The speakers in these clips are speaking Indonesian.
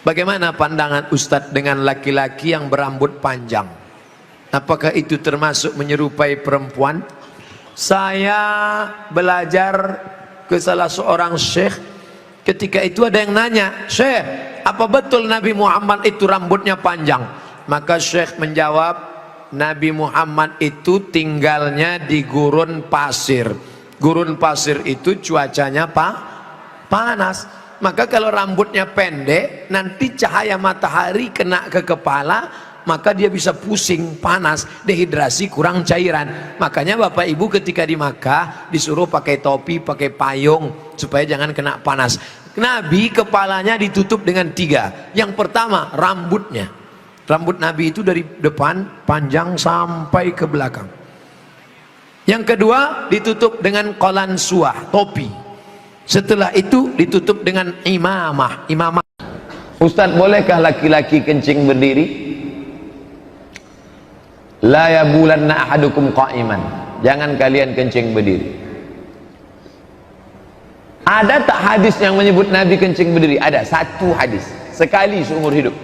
Bagaimana pandangan Ustadz dengan laki-laki yang berambut panjang? Apakah itu termasuk menyerupai perempuan? Saya belajar ke salah seorang syekh. Ketika itu ada yang nanya, "Syekh, apa betul Nabi Muhammad itu rambutnya panjang?" Maka syekh menjawab, Nabi Muhammad itu tinggalnya di gurun pasir. Gurun pasir itu cuacanya panas. Maka kalau rambutnya pendek, nanti cahaya matahari kena ke kepala, maka dia bisa pusing, panas, dehidrasi, kurang cairan. Makanya Bapak Ibu ketika di Makkah disuruh pakai topi, pakai payung supaya jangan kena panas. Nabi kepalanya ditutup dengan 3. Yang pertama, rambutnya. Rambut Nabi itu dari depan panjang sampai ke belakang. Yang kedua, ditutup dengan qalansuah, topi. Setelah itu ditutup dengan imamah. Ustaz, bolehkah laki-laki kencing berdiri? La yabulanna ahadukum qa'iman. Jangan kalian kencing berdiri. Ada tak hadis yang menyebut Nabi kencing berdiri? Ada, 1 hadis. Sekali seumur hidup.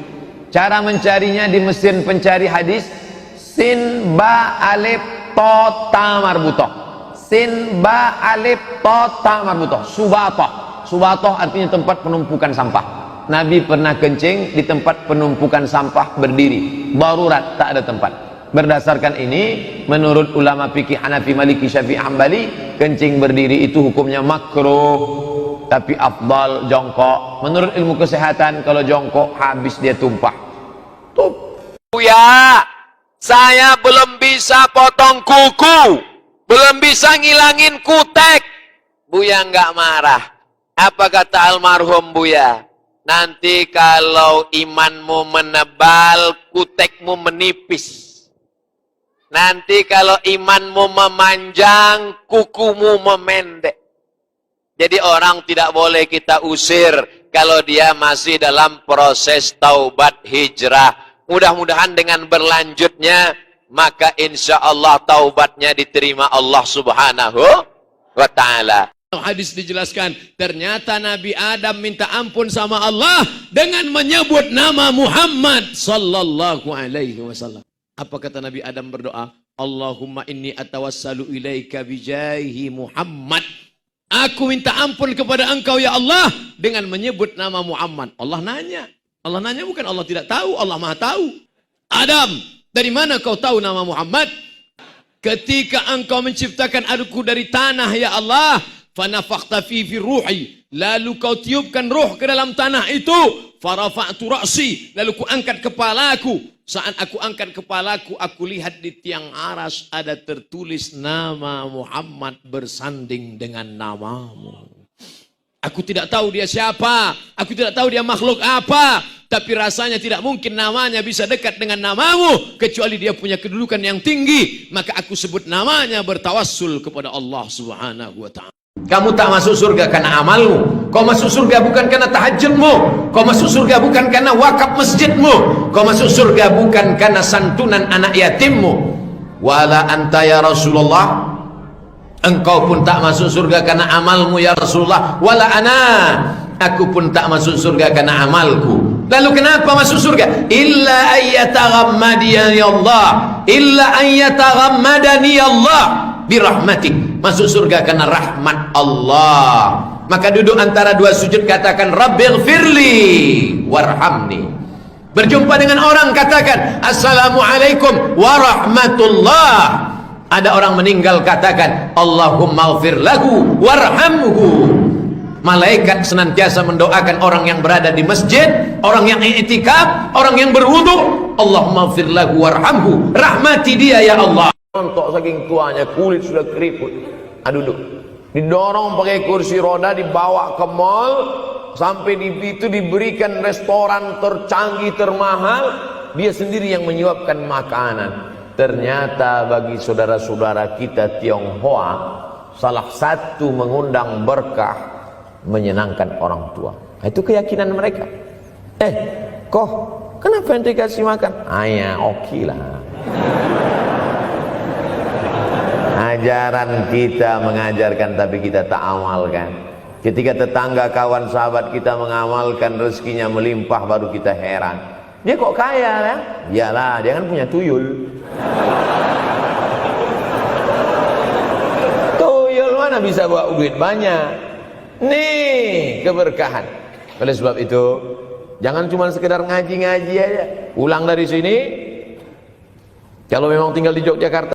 Cara mencarinya di mesin pencari hadis, sin ba alif to ta marbutoh. Sin ba alif to ta marbutoh. Subatoh. Subatoh artinya tempat penumpukan sampah. Nabi pernah kencing di tempat penumpukan sampah berdiri. Darurat, tak ada tempat. Berdasarkan ini, menurut ulama fikih Hanafi, Maliki, Syafi'i, Hambali, kencing berdiri itu hukumnya makruh. Tapi afdal jongkok. Menurut ilmu kesehatan, kalau jongkok habis dia tumpah. Buya, saya belum bisa potong kuku, belum bisa ngilangin kutek. Buya nggak marah. Apa kata almarhum Buya? Nanti kalau imanmu menebal, kutekmu menipis. Nanti kalau imanmu memanjang, kukumu memendek. Jadi orang tidak boleh kita usir kalau dia masih dalam proses taubat hijrah. Mudah-mudahan dengan berlanjutnya, maka insya Allah taubatnya diterima Allah Subhanahu wa ta'ala. Hadis dijelaskan, ternyata Nabi Adam minta ampun sama Allah dengan menyebut nama Muhammad sallallahu alaihi wasallam. Apa kata Nabi Adam berdoa? Allahumma inni atawassalu ilaika bijahi Muhammad. Aku minta ampun kepada engkau ya Allah dengan menyebut nama Muhammad. Allah nanya bukan Allah tidak tahu, Allah maha tahu. Adam, dari mana kau tahu nama Muhammad? Ketika engkau menciptakan aku dari tanah ya Allah, fanafakhta fi ruhi, lalu kau tiupkan ruh ke dalam tanah itu, farafa'tu ra'si, lalu ku angkat kepalaku. Saat aku angkat kepalaku, aku lihat di tiang aras ada tertulis nama Muhammad bersanding dengan namamu. Aku tidak tahu dia siapa, aku tidak tahu dia makhluk apa, tapi rasanya tidak mungkin namanya bisa dekat dengan namamu, kecuali dia punya kedudukan yang tinggi. Maka aku sebut namanya bertawassul kepada Allah Subhanahu wa ta'ala. Kamu tak masuk surga karena amalmu. Kau masuk surga bukan karena tahajudmu. Kau masuk surga bukan karena wakaf masjidmu. Kau masuk surga bukan karena santunan anak yatimmu. Wala anta ya Rasulullah, engkau pun tak masuk surga karena amalmu ya Rasulullah. Wala ana, aku pun tak masuk surga karena amalku. Lalu kenapa masuk surga? Illa ayyataghammadani Allah, illa ayyataghammadani Allah birahmatik. Masuk surga karena rahmat Allah. Maka duduk antara 2 sujud katakan Rabbighfirli warhamni. Berjumpa dengan orang katakan Assalamualaikum warahmatullah. Ada orang meninggal katakan Allahumma ighfir lahu warhamhu. Malaikat senantiasa mendoakan orang yang berada di masjid, orang yang i'tikaf, orang yang berwudu, Allahumma ighfir lahu warhamhu, rahmati dia ya Allah. Untuk saking tuanya, kulit sudah keriput. Duduk, didorong pakai kursi roda, dibawa ke mall, sampai di itu diberikan restoran tercanggih termahal, dia sendiri yang menyuapkan makanan. Ternyata bagi saudara-saudara kita Tionghoa, salah satu mengundang berkah menyenangkan orang tua. Itu keyakinan mereka. Kok kenapa ente kasih makan? Ya oke lah. Ajaran kita mengajarkan tapi kita tak amalkan. Ketika tetangga, kawan, sahabat kita mengamalkan rezekinya melimpah, baru kita heran. Dia kok kaya ya? Iyalah, dia kan punya tuyul. Tuyul mana bisa bawa duit banyak? Nih, keberkahan. Oleh sebab itu, jangan cuma sekedar ngaji-ngaji aja. Pulang dari sini, kalau memang tinggal di Yogyakarta,